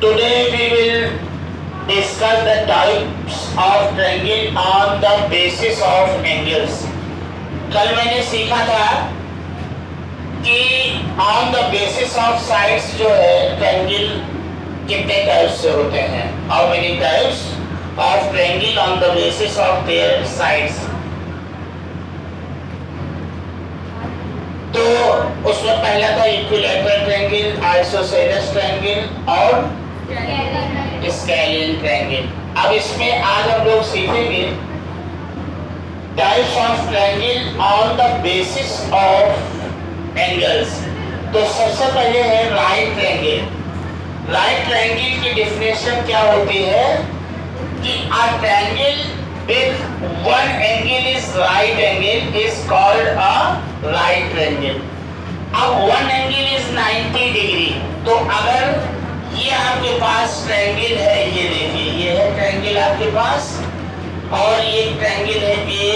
Today we will discuss the types of triangle on the basis of angles. कल मैंने सीखा था कि on the basis of sides जो है triangle कितने टाइप्स से होते हैं. How many types of triangle on the basis of their sides. तो उसमें पहला था इक्विलैटरल ट्रायंगल, आइसोसेलेस ट्रायंगल और स्केलियन ट्रायंगल. अब इसमें आज हम लोग सीखेंगे types of triangle on the basis of angles. तो सबसे पहले है राइट ट्रायंगल. राइट ट्रायंगल की डेफिनेशन क्या होती है कि a triangle with one angle is right angle is called a right triangle. अब one angle is 90 डिग्री. तो अगर ये आपके पास ट्रायंगल है, ये देखिए ये है ट्रायंगल आपके पास और ये ट्रायंगल है A,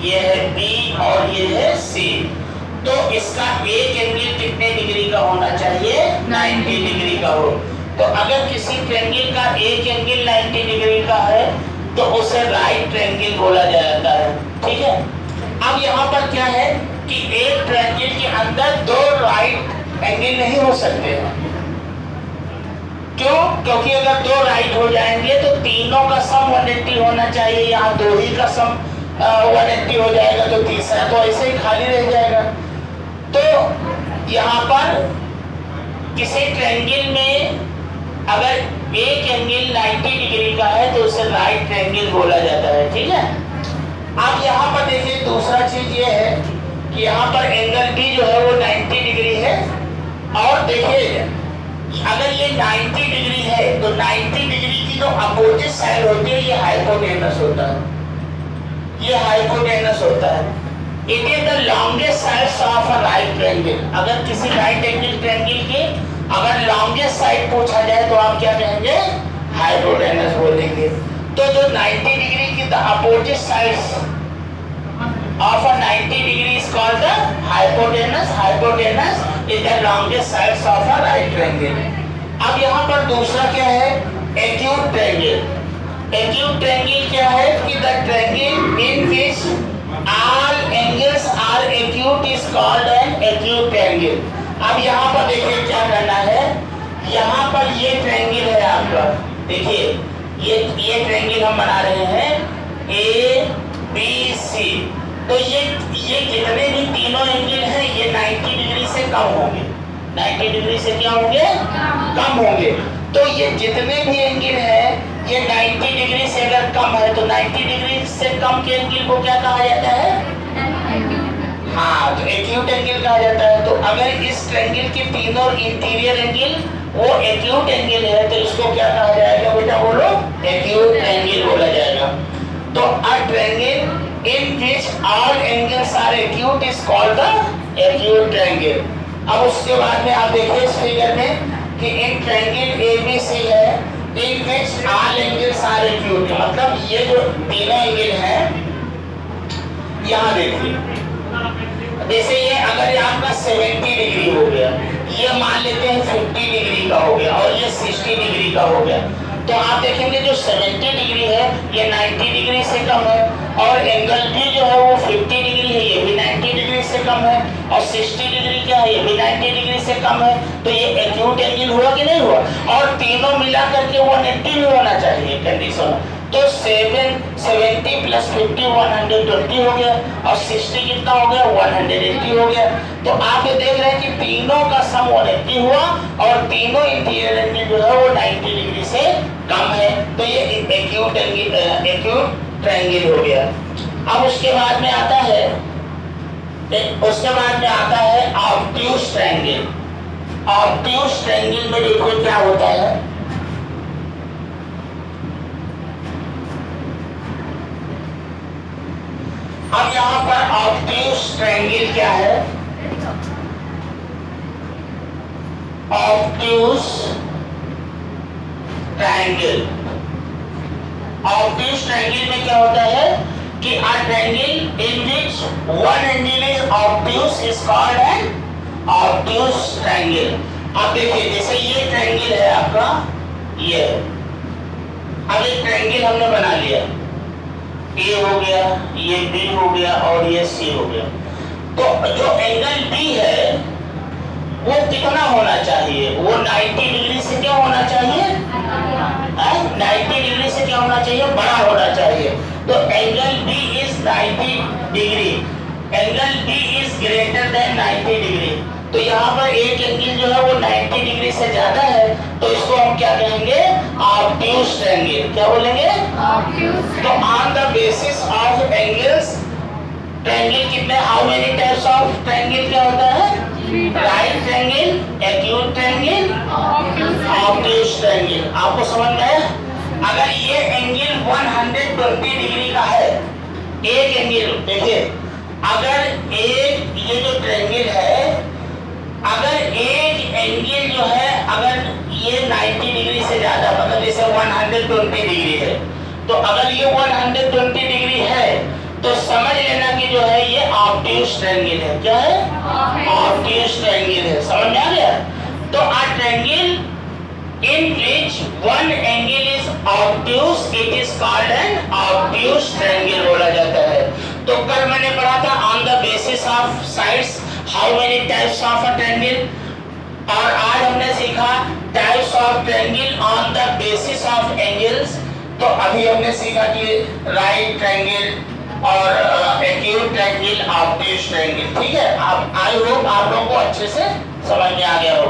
ये है B और ये है C. तो इसका एक एंगल कितने डिग्री का होना चाहिए? 90 डिग्री का हो. तो अगर किसी ट्रायंगल का एक एंगल 90 डिग्री का है तो उसे राइट ट्रायंगल बोला जाता है. ठीक है. अब यहाँ पर क्या है कि एक ट्रायंगल के अंदर दो राइट एंगल नहीं हो सकते हैं. क्यों? क्योंकि अगर दो राइट हो जाएंगे तो तीनों का सम 180 होना चाहिए. यहाँ दो ही का सम 180 हो जाएगा तो तीसरा तो ऐसे ही खाली रह जाएगा. तो यहाँ पर किसी ट्रायंगल में अगर एक एंगल 90 डिग्री का है तो उसे राइट ट्रायंगल बोला जाता है. ठीक है. अब यहाँ पर देखिए दूसरा चीज ये है कि यहाँ पर एंगल भी जो है वो 90 डिग्री है और देखिए अगर ये 90 डिग्री है तो 90 डिग्री की जो अपोजिट साइड होती है ये हाइपोटेनस होता है. ये हाइपोटेनस होता है. It is the longest side of a right triangle. अगर किसी राइट एंगल ट्रायंगल के अगर लॉन्गेस्ट साइड पूछा जाए तो आप क्या कहेंगे? हाइपोटेनस बोलेंगे. तो जो 90 डिग्री की the opposite sides of a 90 degree is called the hypotenuse. Hypotenuse is the longest sides of a right triangle. अब यहाँ पर दूसरा क्या है? Acute triangle. एक्यूट ट्रायंगल क्या है कि the triangle in which all angles are acute is called an acute triangle. अब यहाँ पर देखिए क्या करना है. यहाँ पर ये ट्रायंगल है आपका. देखिए ये ट्रायंगल हम बना रहे हैं ABC. तो ये जितने भी तीनों एंगल हैं ये 90 डिग्री से कम होंगे. 90 डिग्री से क्या होंगे? कम होंगे. तो ये जितने भी एंगल हैं ये 90 डिग्री से अगर कम है तो 90 डिग्री से कम के एंगल को क्या कहा जाता है? हाँ, तो एक्यूट एंगल कहा जाता है. तो अगर इस ट्रायंगल के तीनों इंटीरियर एंगल वो एक्यूट एंगल है तो इसको क्या कहा जाएगा बेटा? बोलो. एक्यूट एंगल बोला जाएगा. तो a triangle in which all angles are acute is called the acute triangle. अब उसके बाद में आप देखिए इस फिगर में कि एक ट्रायंगल ABC है in which all angles are acute. मतलब ये जो तीनों एंगल हैं यहाँ देखिए जैसे ये अगर ये आपका 70 डिग्री हो गया, ये मान लेते हैं 50 डिग्री का हो गया और ये 60 डिग्री का हो गया. तो आप देखेंगे जो 70 डिग्री है ये 90 डिग्री से कम है और एंगल भी जो है वो 50 डिग्री है ये भी 90 डिग्री से कम है और 60 डिग्री क्या है ये भी 90 डिग्री से कम है. तो ये एक्यूट एंगल हुआ कि नहीं हुआ? और तीनों मिला करके 180 भी होना चाहिए कंडीशन. तो 70 प्लस 50 120 हो गया और 60 कितना हो गया? 180 हो गया. तो आप ये देख रहे हैं कि तीनों का सम 180 हुआ और तीनों इंटीरियर एंगल जो है वो 90 डिग्री से कम है. तो ये एक्यूट एंगल एक्यूट ट्रायंगल हो गया. अब उसके बाद में आता है ऑब्ट्यूज ट्रायंगल. ऑब्ट्यूज ट्रायंगल में देखो क्या होता है. अब यहाँ पर ऑब्ट्यूज ट्रायंगल क्या है? Obtuse triangle. ऑब्ट्यूज ट्रायंगल में क्या होता है कि अ triangle in which one angle is obtuse is called N obtuse triangle. अब देखिए जैसे ये ट्रायंगल है आपका ये है। अब एक ट्रायंगल हमने बना लिया, ए हो गया, ये बी हो गया और ये सी हो गया। तो जो एंगल बी है वो कितना होना चाहिए? वो 90 डिग्री से क्या होना चाहिए? 90 डिग्री से क्या होना चाहिए? बड़ा होना चाहिए। तो angle B is 90 degree, angle B is greater than 90 degree. तो यहाँ पर एक एंगल जो है वो 90 डिग्री से ज्यादा है, तो इसको हम क्या कहेंगे? Obtuse triangle. क्या बोलेंगे? तो on the basis of angles, triangle कितने, how many types of triangle क्या होता है? Right triangle, acute triangle, obtuse triangle. आपको समझ में है? अगर ये एंगल 120 डिग्री का है, एक एंगल देखिए, अगर एक ये जो ट्रायंगल है, अगर एक एंगल जो है अगर ये 90 डिग्री से ज्यादा, मतलब जैसे 120 डिग्री है, तो अगर ये 120 डिग्री है तो समझ लेना कि जो है ये ऑब्ट्यूज ट्रायंगल है। क्या है? ऑब्ट्यूज ट्रायंगल है। समझ में आ गया? तो आ triangle in which one angle is obtuse, it is called an obtuse triangle बोला जाता है। तो कल मैंने पढ़ा था on the basis of sides how many types of a triangle, और आज हमने सीखा types of triangle on the basis of angles। तो अभी हमने सीखा कि right triangle और acute triangle, obtuse triangle। ठीक है, आप आई होप आप लोगों को अच्छे से समझ में आ गया होगा।